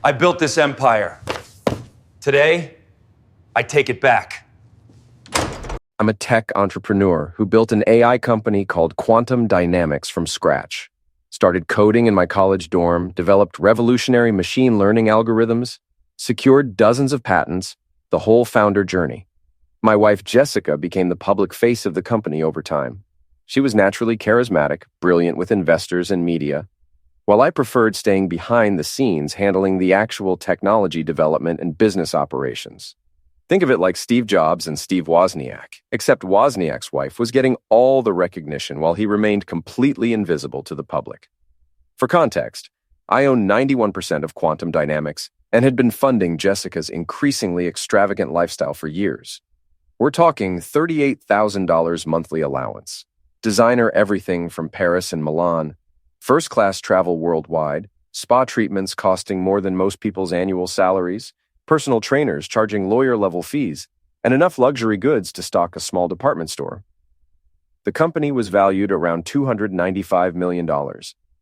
I built this empire. Today, I take it back. I'm a tech entrepreneur who built an AI company called Quantum Dynamics from scratch. Started coding in my college dorm, developed revolutionary machine learning algorithms, secured dozens of patents, the whole founder journey. My wife Jessica became the public face of the company over time. She was naturally charismatic, brilliant with investors and media, while I preferred staying behind the scenes handling the actual technology development and business operations. Think of it like Steve Jobs and Steve Wozniak, except Wozniak's wife was getting all the recognition while he remained completely invisible to the public. For context, I own 91% of Quantum Dynamics and had been funding Jessica's increasingly extravagant lifestyle for years. We're talking $38,000 monthly allowance, designer everything from Paris and Milan, first-class travel worldwide, spa treatments costing more than most people's annual salaries, personal trainers charging lawyer-level fees, and enough luxury goods to stock a small department store. The company was valued around $295 million,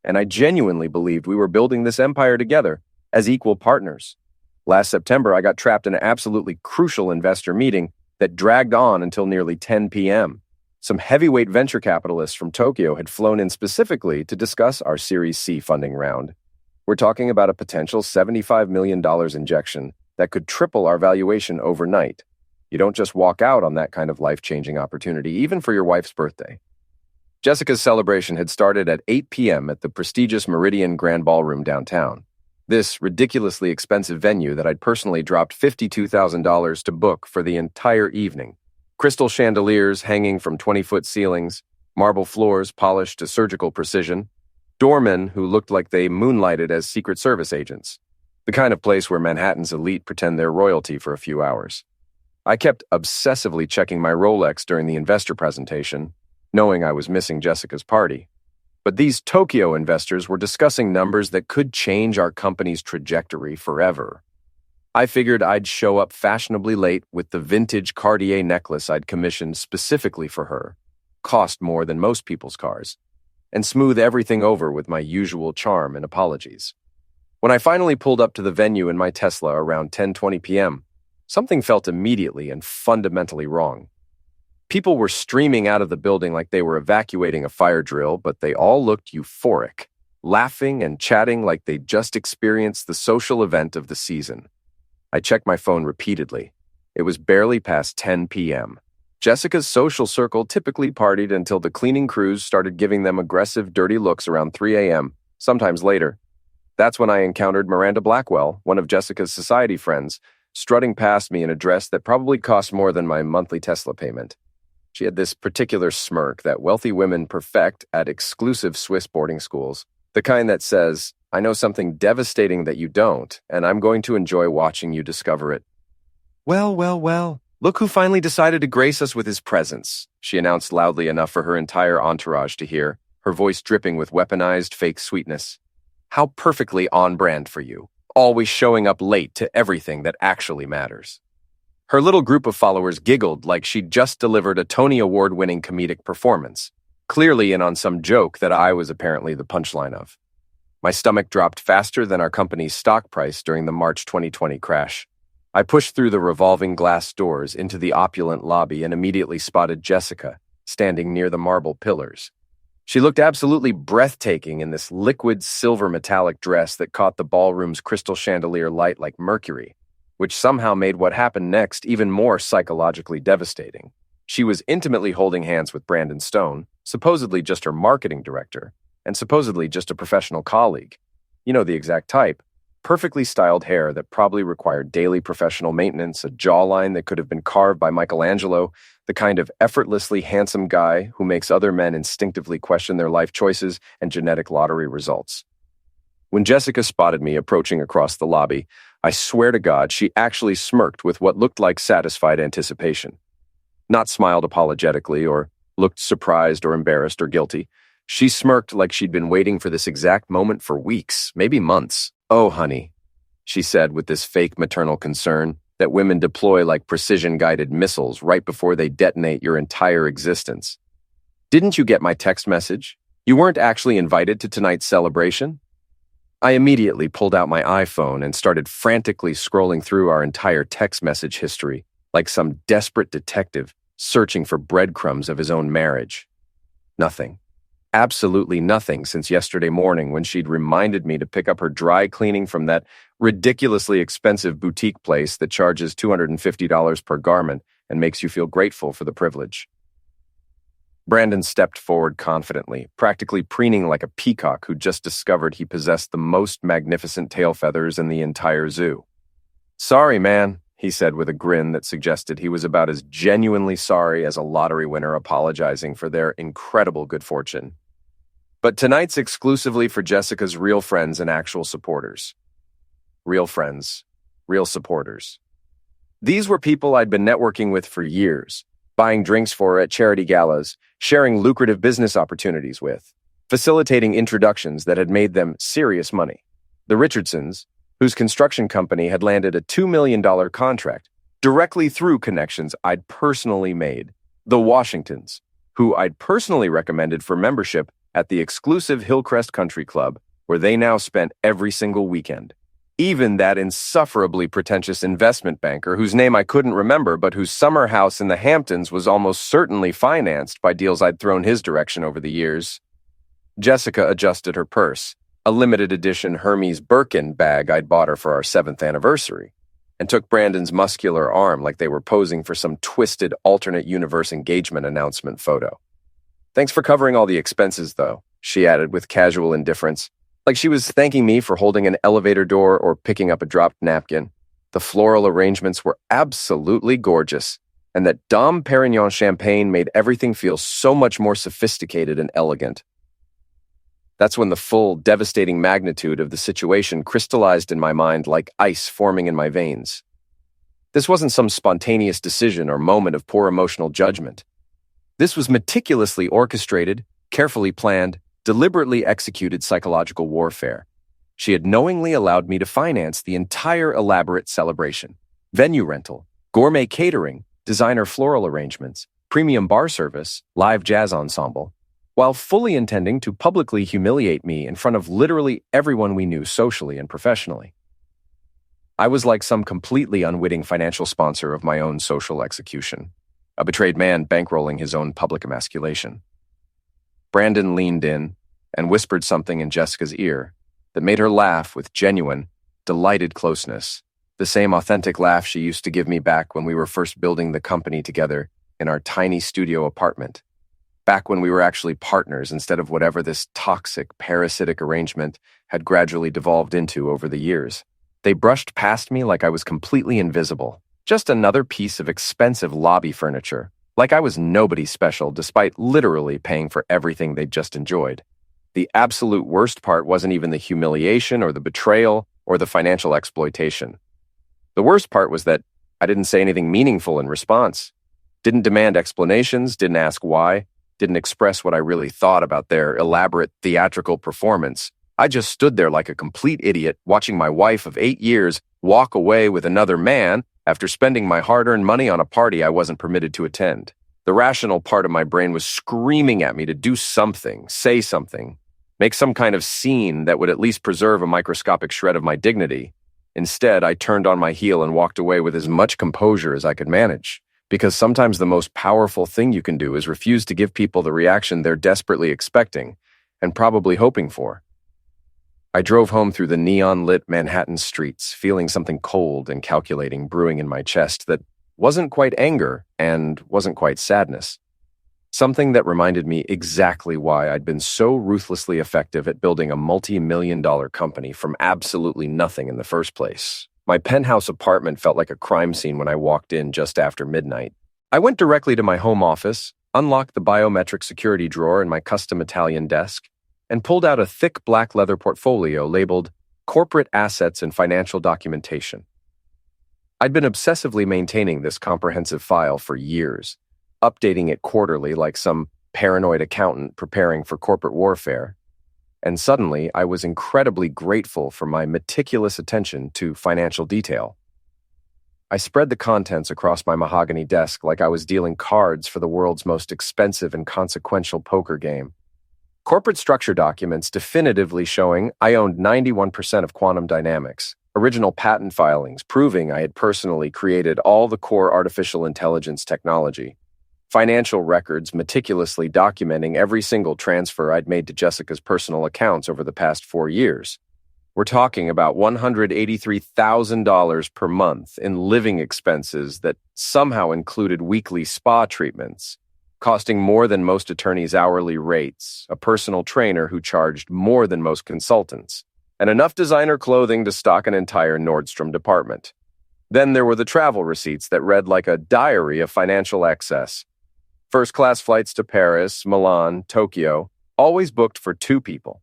and I genuinely believed we were building this empire together as equal partners. Last September, I got trapped in an absolutely crucial investor meeting that dragged on until nearly 10 p.m. Some heavyweight venture capitalists from Tokyo had flown in specifically to discuss our Series C funding round. We're talking about a potential $75 million injection that could triple our valuation overnight. You don't just walk out on that kind of life-changing opportunity, even for your wife's birthday. Jessica's celebration had started at 8 p.m. at the prestigious Meridian Grand Ballroom downtown. This ridiculously expensive venue that I'd personally dropped $52,000 to book for the entire evening. Crystal chandeliers hanging from 20-foot ceilings, marble floors polished to surgical precision, doormen who looked like they moonlighted as Secret Service agents. The kind of place where Manhattan's elite pretend they're royalty for a few hours. I kept obsessively checking my Rolex during the investor presentation, knowing I was missing Jessica's party. But these Tokyo investors were discussing numbers that could change our company's trajectory forever. I figured I'd show up fashionably late with the vintage Cartier necklace I'd commissioned specifically for her, cost more than most people's cars, and smooth everything over with my usual charm and apologies. When I finally pulled up to the venue in my Tesla around 10:20 p.m., something felt immediately and fundamentally wrong. People were streaming out of the building like they were evacuating a fire drill, but they all looked euphoric, laughing and chatting like they'd just experienced the social event of the season. I checked my phone repeatedly. It was barely past 10 p.m. Jessica's social circle typically partied until the cleaning crews started giving them aggressive, dirty looks around 3 a.m., sometimes later. That's when I encountered Miranda Blackwell, one of Jessica's society friends, strutting past me in a dress that probably cost more than my monthly Tesla payment. She had this particular smirk that wealthy women perfect at exclusive Swiss boarding schools, the kind that says, "I know something devastating that you don't, and I'm going to enjoy watching you discover it." Well, look who finally decided to grace us with his presence, she announced loudly enough for her entire entourage to hear, her voice dripping with weaponized fake sweetness. How perfectly on brand for you, always showing up late to everything that actually matters. Her little group of followers giggled like she'd just delivered a Tony Award-winning comedic performance, clearly in on some joke that I was apparently the punchline of. My stomach dropped faster than our company's stock price during the March 2020 crash. I pushed through the revolving glass doors into the opulent lobby and immediately spotted Jessica, standing near the marble pillars. She looked absolutely breathtaking in this liquid silver metallic dress that caught the ballroom's crystal chandelier light like mercury, which somehow made what happened next even more psychologically devastating. She was intimately holding hands with Brandon Stone, supposedly just her marketing director, and supposedly just a professional colleague. You know the exact type. Perfectly styled hair that probably required daily professional maintenance, a jawline that could have been carved by Michelangelo, the kind of effortlessly handsome guy who makes other men instinctively question their life choices and genetic lottery results. When Jessica spotted me approaching across the lobby, I swear to God she actually smirked with what looked like satisfied anticipation. Not smiled apologetically or looked surprised or embarrassed or guilty. She smirked like she'd been waiting for this exact moment for weeks, maybe months. "Oh, honey," she said with this fake maternal concern that women deploy like precision-guided missiles right before they detonate your entire existence. "Didn't you get my text message? You weren't actually invited to tonight's celebration?" I immediately pulled out my iPhone and started frantically scrolling through our entire text message history, like some desperate detective searching for breadcrumbs of his own marriage. Nothing. Absolutely nothing since yesterday morning when she'd reminded me to pick up her dry cleaning from that ridiculously expensive boutique place that charges $250 per garment and makes you feel grateful for the privilege. Brandon stepped forward confidently, practically preening like a peacock who just discovered he possessed the most magnificent tail feathers in the entire zoo. "Sorry, man," he said with a grin that suggested he was about as genuinely sorry as a lottery winner apologizing for their incredible good fortune. "But tonight's exclusively for Jessica's real friends and actual supporters." Real friends, real supporters. These were people I'd been networking with for years, buying drinks for at charity galas, sharing lucrative business opportunities with, facilitating introductions that had made them serious money. The Richardsons, whose construction company had landed a $2 million contract directly through connections I'd personally made. The Washingtons, who I'd personally recommended for membership at the exclusive Hillcrest Country Club, where they now spent every single weekend. Even that insufferably pretentious investment banker whose name I couldn't remember but whose summer house in the Hamptons was almost certainly financed by deals I'd thrown his direction over the years. Jessica adjusted her purse, a limited edition Hermes Birkin bag I'd bought her for our 7th anniversary, and took Brandon's muscular arm like they were posing for some twisted alternate universe engagement announcement photo. "Thanks for covering all the expenses, though," she added with casual indifference, like she was thanking me for holding an elevator door or picking up a dropped napkin. The floral arrangements were absolutely gorgeous, and that Dom Perignon champagne made everything feel so much more sophisticated and elegant. That's when the full, devastating magnitude of the situation crystallized in my mind like ice forming in my veins. This wasn't some spontaneous decision or moment of poor emotional judgment. This was meticulously orchestrated, carefully planned, deliberately executed psychological warfare. She had knowingly allowed me to finance the entire elaborate celebration: venue rental, gourmet catering, designer floral arrangements, premium bar service, live jazz ensemble, while fully intending to publicly humiliate me in front of literally everyone we knew socially and professionally. I was like some completely unwitting financial sponsor of my own social execution, a betrayed man bankrolling his own public emasculation. Brandon leaned in and whispered something in Jessica's ear that made her laugh with genuine, delighted closeness, the same authentic laugh she used to give me back when we were first building the company together in our tiny studio apartment, back when we were actually partners instead of whatever this toxic, parasitic arrangement had gradually devolved into over the years. They brushed past me like I was completely invisible, just another piece of expensive lobby furniture, like I was nobody special despite literally paying for everything they'd just enjoyed. The absolute worst part wasn't even the humiliation or the betrayal or the financial exploitation. The worst part was that I didn't say anything meaningful in response, didn't demand explanations, didn't ask why, didn't express what I really thought about their elaborate theatrical performance. I just stood there like a complete idiot, watching my wife of 8 years walk away with another man after spending my hard-earned money on a party I wasn't permitted to attend. The rational part of my brain was screaming at me to do something, say something, make some kind of scene that would at least preserve a microscopic shred of my dignity. Instead, I turned on my heel and walked away with as much composure as I could manage, because sometimes the most powerful thing you can do is refuse to give people the reaction they're desperately expecting and probably hoping for. I drove home through the neon-lit Manhattan streets, feeling something cold and calculating brewing in my chest that wasn't quite anger and wasn't quite sadness. Something that reminded me exactly why I'd been so ruthlessly effective at building a multi-million-dollar company from absolutely nothing in the first place. My penthouse apartment felt like a crime scene when I walked in just after midnight. I went directly to my home office, unlocked the biometric security drawer in my custom Italian desk, and pulled out a thick black leather portfolio labeled Corporate Assets and Financial Documentation. I'd been obsessively maintaining this comprehensive file for years, updating it quarterly like some paranoid accountant preparing for corporate warfare. And suddenly, I was incredibly grateful for my meticulous attention to financial detail. I spread the contents across my mahogany desk like I was dealing cards for the world's most expensive and consequential poker game. Corporate structure documents definitively showing I owned 91% of quantum dynamics, original patent filings proving I had personally created all the core artificial intelligence technology, financial records meticulously documenting every single transfer I'd made to Jessica's personal accounts over the past 4 years. We're talking about $183,000 per month in living expenses that somehow included weekly spa treatments, costing more than most attorneys' hourly rates, a personal trainer who charged more than most consultants, and enough designer clothing to stock an entire Nordstrom department. Then there were the travel receipts that read like a diary of financial excess. First-class flights to Paris, Milan, Tokyo, always booked for 2 people.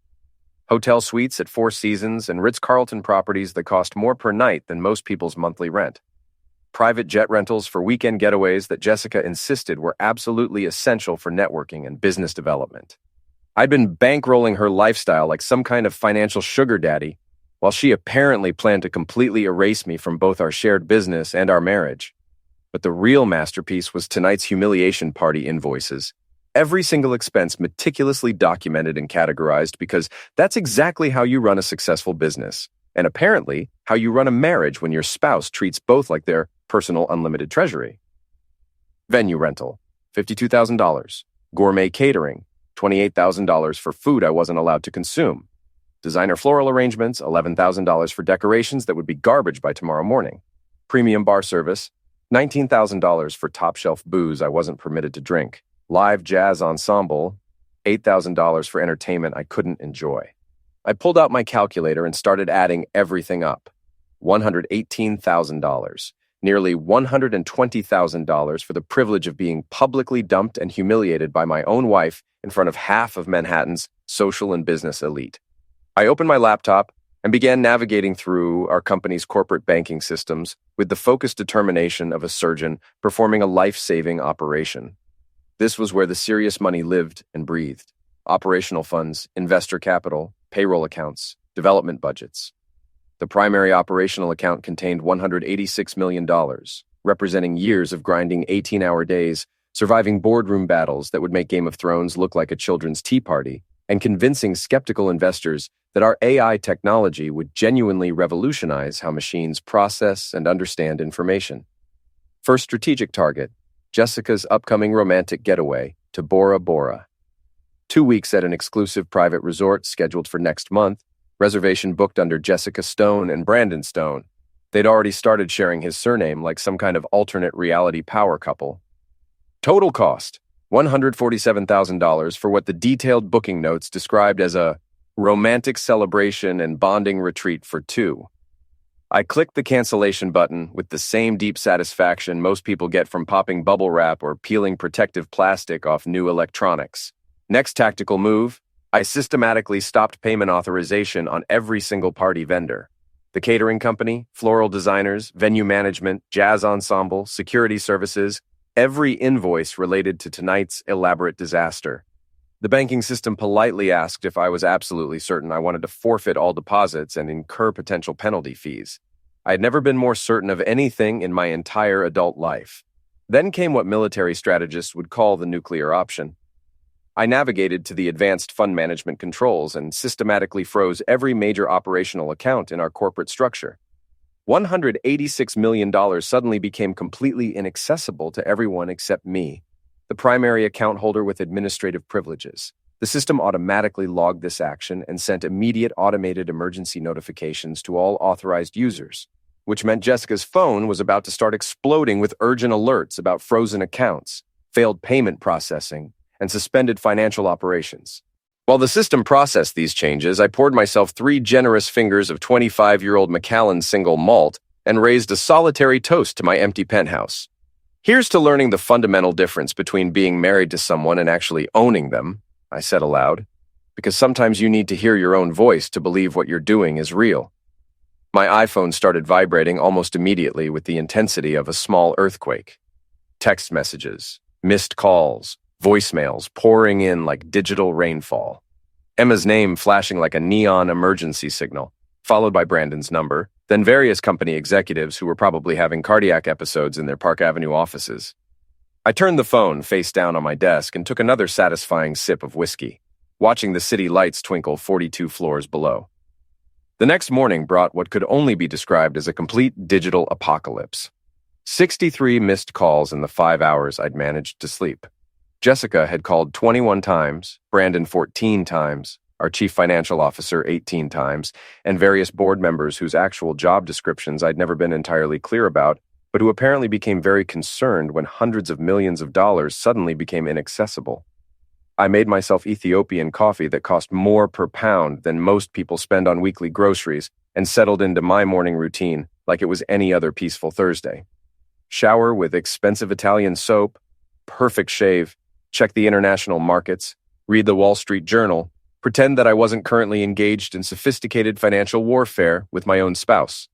Hotel suites at 4 Seasons and Ritz-Carlton properties that cost more per night than most people's monthly rent. Private jet rentals for weekend getaways that Jessica insisted were absolutely essential for networking and business development. I'd been bankrolling her lifestyle like some kind of financial sugar daddy, while she apparently planned to completely erase me from both our shared business and our marriage. But the real masterpiece was tonight's humiliation party invoices. Every single expense meticulously documented and categorized because that's exactly how you run a successful business, and apparently how you run a marriage when your spouse treats both like their personal unlimited treasury. Venue rental, $52,000. Gourmet catering, $28,000 for food I wasn't allowed to consume. Designer floral arrangements, $11,000 for decorations that would be garbage by tomorrow morning. Premium bar service, $19,000 for top-shelf booze I wasn't permitted to drink. Live jazz ensemble, $8,000 for entertainment I couldn't enjoy. I pulled out my calculator and started adding everything up. $118,000, nearly $120,000 for the privilege of being publicly dumped and humiliated by my own wife in front of half of Manhattan's social and business elite. I opened my laptop and began navigating through our company's corporate banking systems with the focused determination of a surgeon performing a life-saving operation. This was where the serious money lived and breathed. Operational funds, investor capital, payroll accounts, development budgets. The primary operational account contained $186 million, representing years of grinding 18-hour days, surviving boardroom battles that would make Game of Thrones look like a children's tea party, and convincing skeptical investors that our AI technology would genuinely revolutionize how machines process and understand information. First strategic target, Jessica's upcoming romantic getaway to Bora Bora. 2 weeks at an exclusive private resort scheduled for next month, reservation booked under Jessica Stone and Brandon Stone. They'd already started sharing his surname like some kind of alternate reality power couple. Total cost, $147,000 for what the detailed booking notes described as a romantic celebration and bonding retreat for 2. I clicked the cancellation button with the same deep satisfaction most people get from popping bubble wrap or peeling protective plastic off new electronics. Next tactical move, I systematically stopped payment authorization on every single party vendor. The catering company, floral designers, venue management, jazz ensemble, security services, every invoice related to tonight's elaborate disaster. The banking system politely asked if I was absolutely certain I wanted to forfeit all deposits and incur potential penalty fees. I had never been more certain of anything in my entire adult life. Then came what military strategists would call the nuclear option. I navigated to the advanced fund management controls and systematically froze every major operational account in our corporate structure. $186 million suddenly became completely inaccessible to everyone except me, the primary account holder with administrative privileges. The system automatically logged this action and sent immediate automated emergency notifications to all authorized users, which meant Jessica's phone was about to start exploding with urgent alerts about frozen accounts, failed payment processing, and suspended financial operations. While the system processed these changes, I poured myself 3 generous fingers of 25-year-old Macallan single malt and raised a solitary toast to my empty penthouse. Here's to learning the fundamental difference between being married to someone and actually owning them, I said aloud, because sometimes you need to hear your own voice to believe what you're doing is real. My iPhone started vibrating almost immediately with the intensity of a small earthquake. Text messages, missed calls, voicemails pouring in like digital rainfall. Emma's name flashing like a neon emergency signal, followed by Brandon's number, then various company executives who were probably having cardiac episodes in their Park Avenue offices. I turned the phone face down on my desk and took another satisfying sip of whiskey. watching the city lights twinkle 42 floors below. The next morning brought what could only be described as a complete digital apocalypse. 63 missed calls in the 5 hours I'd managed to sleep. Jessica had called 21 times, Brandon 14 times, our chief financial officer 18 times, and various board members whose actual job descriptions I'd never been entirely clear about, but who apparently became very concerned when hundreds of millions of dollars suddenly became inaccessible. I made myself Ethiopian coffee that cost more per pound than most people spend on weekly groceries and settled into my morning routine like it was any other peaceful Thursday. Shower with expensive Italian soap, perfect shave, check the international markets, read the Wall Street Journal, pretend that I wasn't currently engaged in sophisticated financial warfare with my own spouse.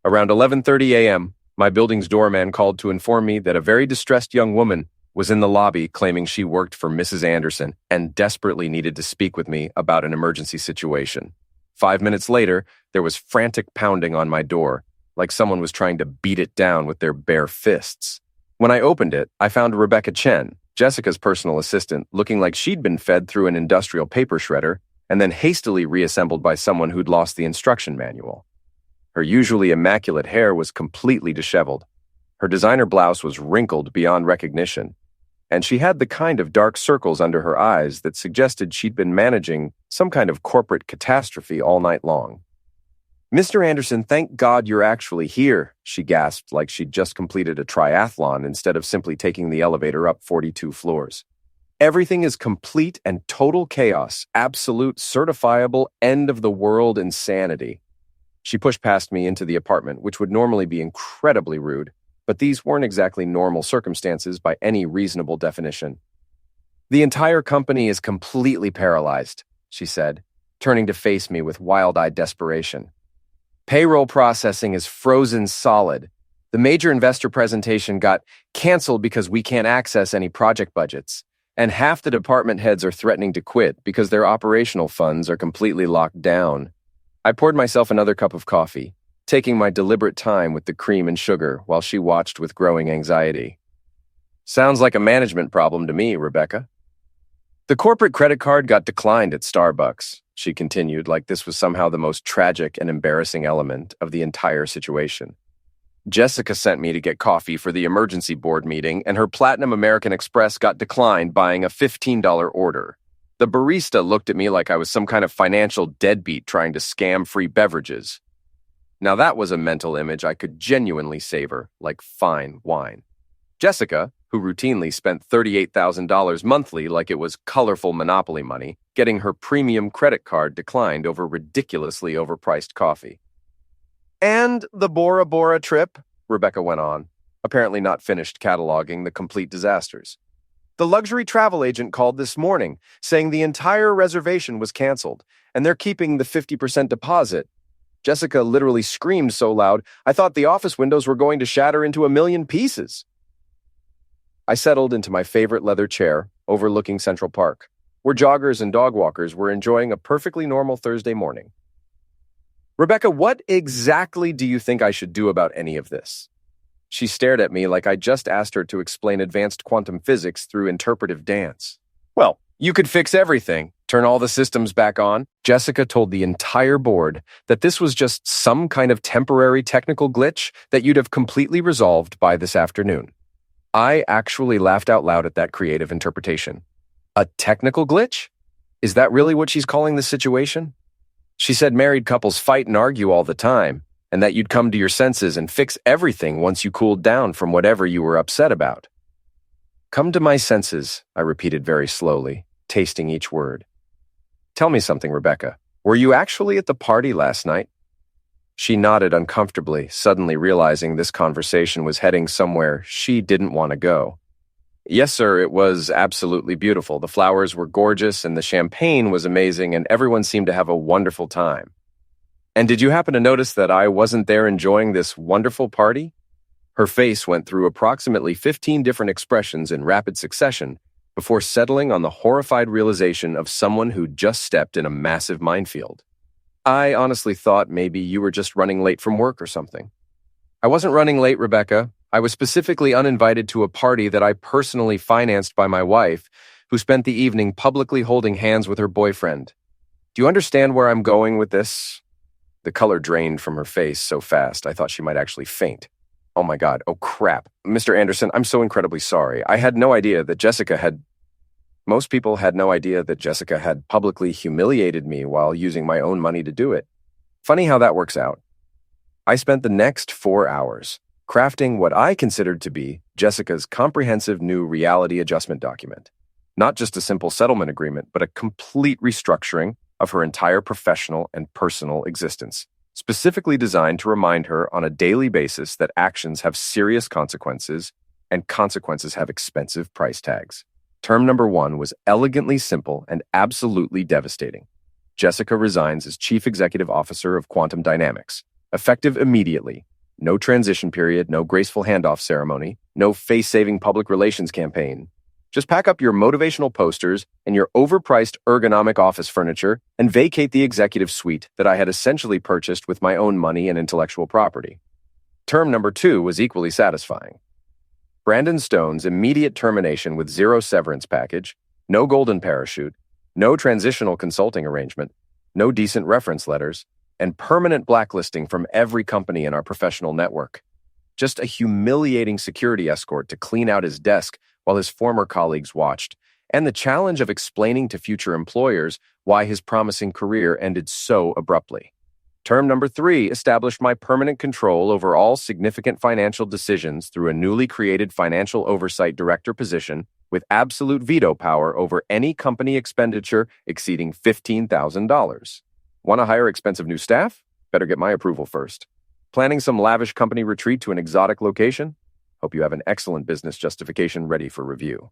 Around 11:30 a.m., my building's doorman called to inform me that a very distressed young woman was in the lobby claiming she worked for Mrs. Anderson and desperately needed to speak with me about an emergency situation. 5 minutes later, there was frantic pounding on my door, like someone was trying to beat it down with their bare fists. When I opened it, I found Rebecca Chen, Jessica's personal assistant, looking like she'd been fed through an industrial paper shredder and then hastily reassembled by someone who'd lost the instruction manual. Her usually immaculate hair was completely disheveled. Her designer blouse was wrinkled beyond recognition, and she had the kind of dark circles under her eyes that suggested she'd been managing some kind of corporate catastrophe all night long. "Mr. Anderson, thank God you're actually here," she gasped like she'd just completed a triathlon instead of simply taking the elevator up 42 floors. "Everything is complete and total chaos, absolute, certifiable, end-of-the-world insanity." She pushed past me into the apartment, which would normally be incredibly rude, but these weren't exactly normal circumstances by any reasonable definition. "The entire company is completely paralyzed," she said, turning to face me with wild-eyed desperation. "Payroll processing is frozen solid. The major investor presentation got canceled because we can't access any project budgets, and half the department heads are threatening to quit because their operational funds are completely locked down." I poured myself another cup of coffee, taking my deliberate time with the cream and sugar while she watched with growing anxiety. "Sounds like a management problem to me, Rebecca." "The corporate credit card got declined at Starbucks," she continued like this was somehow the most tragic and embarrassing element of the entire situation. "Jessica sent me to get coffee for the emergency board meeting, and her Platinum American Express got declined buying a $15 order. The barista looked at me like I was some kind of financial deadbeat trying to scam free beverages. Now that was a mental image I could genuinely savor, like fine wine. Jessica, who routinely spent $38,000 monthly like it was colorful Monopoly money, getting her premium credit card declined over ridiculously overpriced coffee. "And the Bora Bora trip," Rebecca went on, apparently not finished cataloging the complete disasters. "The luxury travel agent called this morning, saying the entire reservation was canceled, and they're keeping the 50% deposit. Jessica literally screamed so loud, I thought the office windows were going to shatter into a million pieces." I settled into my favorite leather chair, overlooking Central Park, where joggers and dog walkers were enjoying a perfectly normal Thursday morning. "Rebecca, what exactly do you think I should do about any of this?" She stared at me like I just asked her to explain advanced quantum physics through interpretive dance. "Well, you could fix everything, turn all the systems back on." Jessica told the entire board that this was just some kind of temporary technical glitch that you'd have completely resolved by this afternoon. I actually laughed out loud at that creative interpretation. A technical glitch? Is that really what she's calling this situation? She said married couples fight and argue all the time, and that you'd come to your senses and fix everything once you cooled down from whatever you were upset about. "Come to my senses," I repeated very slowly, tasting each word. "Tell me something, Rebecca. Were you actually at the party last night?" She nodded uncomfortably, suddenly realizing this conversation was heading somewhere she didn't want to go. "Yes, sir, it was absolutely beautiful. The flowers were gorgeous, and the champagne was amazing, and everyone seemed to have a wonderful time. And did you happen to notice that I wasn't there enjoying this wonderful party?" Her face went through approximately 15 different expressions in rapid succession before settling on the horrified realization of someone who'd just stepped in a massive minefield. "I honestly thought maybe you were just running late from work or something." "I wasn't running late, Rebecca. I was specifically uninvited to a party that I personally financed by my wife who spent the evening publicly holding hands with her boyfriend. Do you understand where I'm going with this? The color drained from her face so fast I thought she might actually faint. Oh my God, oh crap. Mr. Anderson, I'm so incredibly sorry. I had no idea that Jessica had... Most people had no idea that Jessica had publicly humiliated me while using my own money to do it. Funny how that works out. I spent the next 4 hours crafting what I considered to be Jessica's comprehensive new reality adjustment document. Not just a simple settlement agreement, but a complete restructuring of her entire professional and personal existence, specifically designed to remind her on a daily basis that actions have serious consequences and consequences have expensive price tags. Term number 1 was elegantly simple and absolutely devastating. Jessica resigns as Chief Executive Officer of Quantum Dynamics, effective immediately. No transition period, no graceful handoff ceremony, no face-saving public relations campaign. Just pack up your motivational posters and your overpriced ergonomic office furniture and vacate the executive suite that I had essentially purchased with my own money and intellectual property. Term number 2 was equally satisfying. Brandon Stone's immediate termination with 0 severance package, no golden parachute, no transitional consulting arrangement, no decent reference letters, and permanent blacklisting from every company in our professional network. Just a humiliating security escort to clean out his desk while his former colleagues watched, and the challenge of explaining to future employers why his promising career ended so abruptly. Term number 3 established my permanent control over all significant financial decisions through a newly created financial oversight director position with absolute veto power over any company expenditure exceeding $15,000. Want to hire expensive new staff? Better get my approval first. Planning some lavish company retreat to an exotic location? Hope you have an excellent business justification ready for review.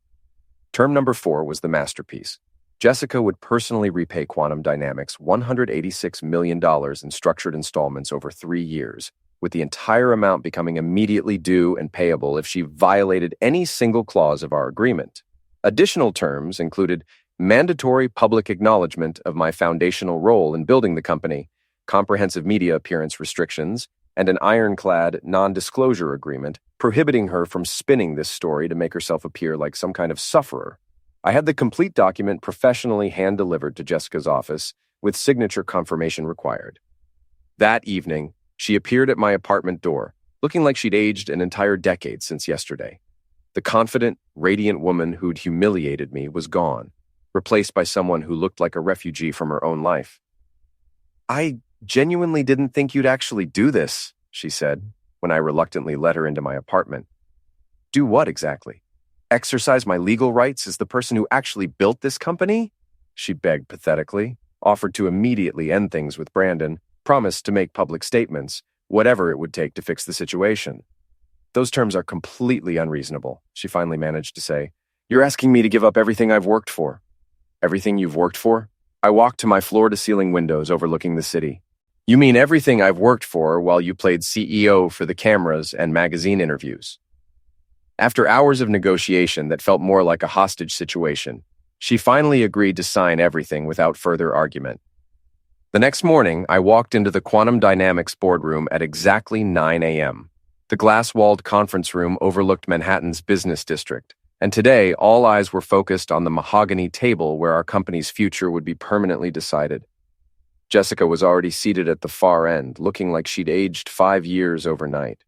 Term number 4 was the masterpiece. Jessica would personally repay Quantum Dynamics $186 million in structured installments over 3 years, with the entire amount becoming immediately due and payable if she violated any single clause of our agreement. Additional terms included mandatory public acknowledgement of my foundational role in building the company, comprehensive media appearance restrictions, and an ironclad non-disclosure agreement prohibiting her from spinning this story to make herself appear like some kind of sufferer. I had the complete document professionally hand-delivered to Jessica's office, with signature confirmation required. That evening, she appeared at my apartment door, looking like she'd aged an entire decade since yesterday. The confident, radiant woman who'd humiliated me was gone, replaced by someone who looked like a refugee from her own life. "I genuinely didn't think you'd actually do this," she said, when I reluctantly let her into my apartment. "Do what exactly? Exercise my legal rights as the person who actually built this company?" she begged pathetically, offered to immediately end things with Brandon, promised to make public statements, whatever it would take to fix the situation. "Those terms are completely unreasonable," she finally managed to say. "You're asking me to give up everything I've worked for." "Everything you've worked for?" I walked to my floor-to-ceiling windows overlooking the city. "You mean everything I've worked for while you played CEO for the cameras and magazine interviews?" After hours of negotiation that felt more like a hostage situation, she finally agreed to sign everything without further argument. The next morning, I walked into the Quantum Dynamics boardroom at exactly 9 a.m. The glass-walled conference room overlooked Manhattan's business district, and today all eyes were focused on the mahogany table where our company's future would be permanently decided. Jessica was already seated at the far end, looking like she'd aged 5 years overnight.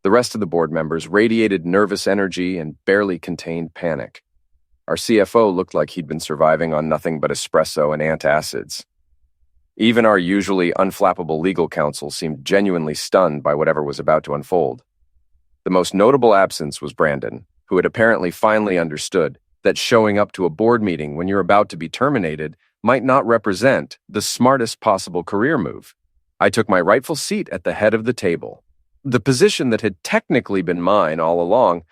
The rest of the board members radiated nervous energy and barely contained panic. Our CFO looked like he'd been surviving on nothing but espresso and antacids. Even our usually unflappable legal counsel seemed genuinely stunned by whatever was about to unfold. The most notable absence was Brandon, who had apparently finally understood that showing up to a board meeting when you're about to be terminated might not represent the smartest possible career move. I took my rightful seat at the head of the table, the position that had technically been mine all along,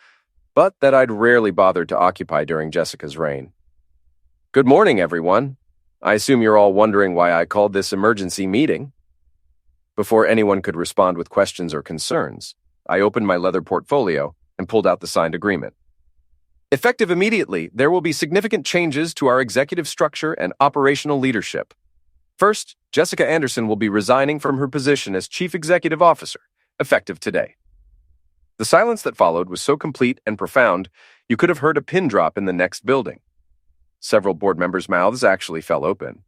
but that I'd rarely bothered to occupy during Jessica's reign. "Good morning, everyone. I assume you're all wondering why I called this emergency meeting." Before anyone could respond with questions or concerns, I opened my leather portfolio and pulled out the signed agreement. "Effective immediately, there will be significant changes to our executive structure and operational leadership. First, Jessica Anderson will be resigning from her position as Chief Executive Officer, effective today." The silence that followed was so complete and profound, you could have heard a pin drop in the next building. Several board members' mouths actually fell open.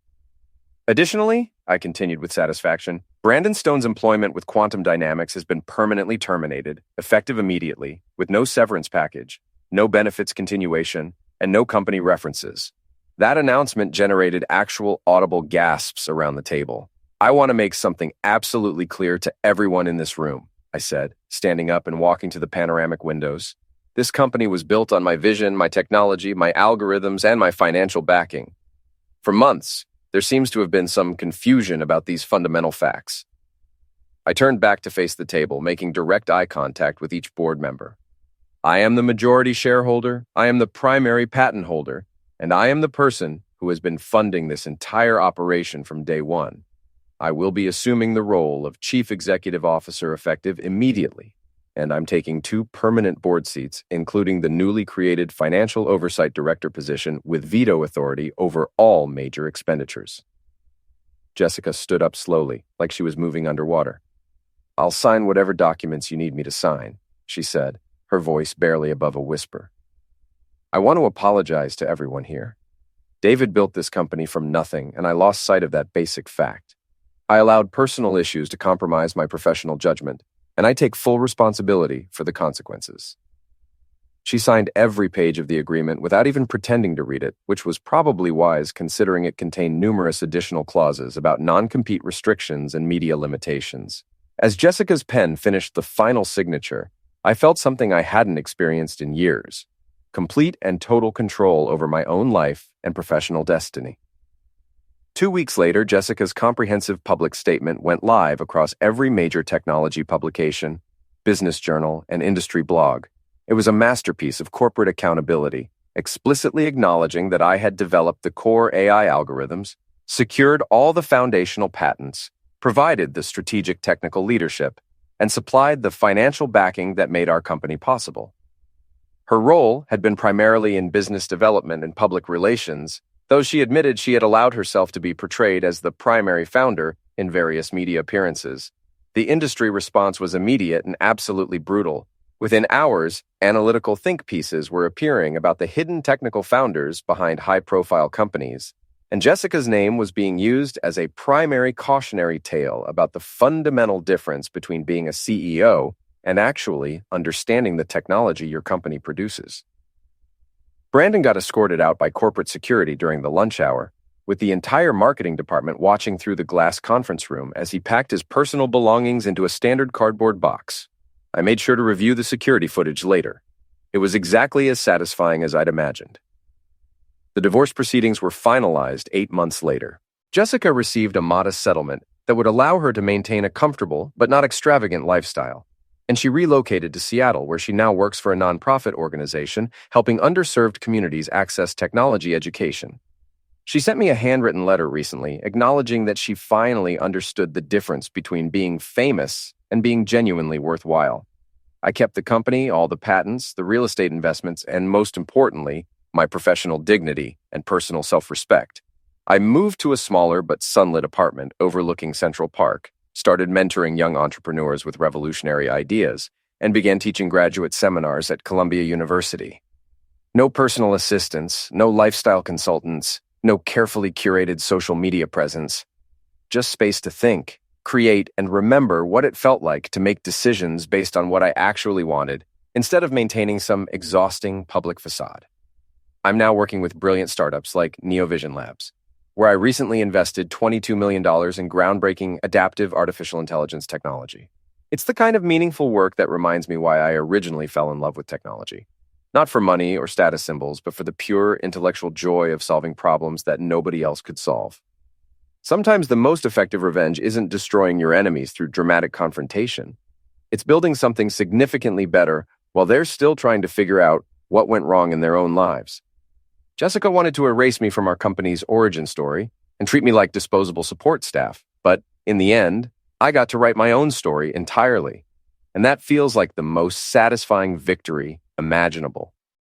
Additionally, I continued with satisfaction, Brandon Stone's employment with Quantum Dynamics has been permanently terminated, effective immediately, with no severance package, no benefits continuation, and no company references. That announcement generated actual audible gasps around the table. I want to make something absolutely clear to everyone in this room, I said, standing up and walking to the panoramic windows. This company was built on my vision, my technology, my algorithms, and my financial backing. For months, there seems to have been some confusion about these fundamental facts. I turned back to face the table, making direct eye contact with each board member. I am the majority shareholder, I am the primary patent holder, and I am the person who has been funding this entire operation from day one. I will be assuming the role of Chief Executive Officer effective immediately, and I'm taking 2 permanent board seats, including the newly created Financial Oversight Director position with veto authority over all major expenditures. Jessica stood up slowly, like she was moving underwater. "I'll sign whatever documents you need me to sign," she said, her voice barely above a whisper. "I want to apologize to everyone here. David built this company from nothing, and I lost sight of that basic fact. I allowed personal issues to compromise my professional judgment, and I take full responsibility for the consequences." She signed every page of the agreement without even pretending to read it, which was probably wise considering it contained numerous additional clauses about non-compete restrictions and media limitations. As Jessica's pen finished the final signature, I felt something I hadn't experienced in years: complete and total control over my own life and professional destiny. 2 weeks later, Jessica's comprehensive public statement went live across every major technology publication, business journal, and industry blog. It was a masterpiece of corporate accountability, explicitly acknowledging that I had developed the core AI algorithms, secured all the foundational patents, provided the strategic technical leadership, and supplied the financial backing that made our company possible. Her role had been primarily in business development and public relations, though she admitted she had allowed herself to be portrayed as the primary founder in various media appearances. The industry response was immediate and absolutely brutal. Within hours, analytical think pieces were appearing about the hidden technical founders behind high-profile companies, and Jessica's name was being used as a primary cautionary tale about the fundamental difference between being a CEO and actually understanding the technology your company produces. Brandon got escorted out by corporate security during the lunch hour, with the entire marketing department watching through the glass conference room as he packed his personal belongings into a standard cardboard box. I made sure to review the security footage later. It was exactly as satisfying as I'd imagined. The divorce proceedings were finalized 8 months later. Jessica received a modest settlement that would allow her to maintain a comfortable but not extravagant lifestyle, and she relocated to Seattle, where she now works for a nonprofit organization helping underserved communities access technology education. She sent me a handwritten letter recently acknowledging that she finally understood the difference between being famous and being genuinely worthwhile. I kept the company, all the patents, the real estate investments, and most importantly, my professional dignity and personal self-respect. I moved to a smaller but sunlit apartment overlooking Central Park, started mentoring young entrepreneurs with revolutionary ideas, and began teaching graduate seminars at Columbia University. No personal assistants, no lifestyle consultants, no carefully curated social media presence. Just space to think, create, and remember what it felt like to make decisions based on what I actually wanted, instead of maintaining some exhausting public facade. I'm now working with brilliant startups like NeoVision Labs, where I recently invested $22 million in groundbreaking adaptive artificial intelligence technology. It's the kind of meaningful work that reminds me why I originally fell in love with technology. Not for money or status symbols, but for the pure intellectual joy of solving problems that nobody else could solve. Sometimes the most effective revenge isn't destroying your enemies through dramatic confrontation. It's building something significantly better while they're still trying to figure out what went wrong in their own lives. Jessica wanted to erase me from our company's origin story and treat me like disposable support staff, but in the end, I got to write my own story entirely, and that feels like the most satisfying victory imaginable.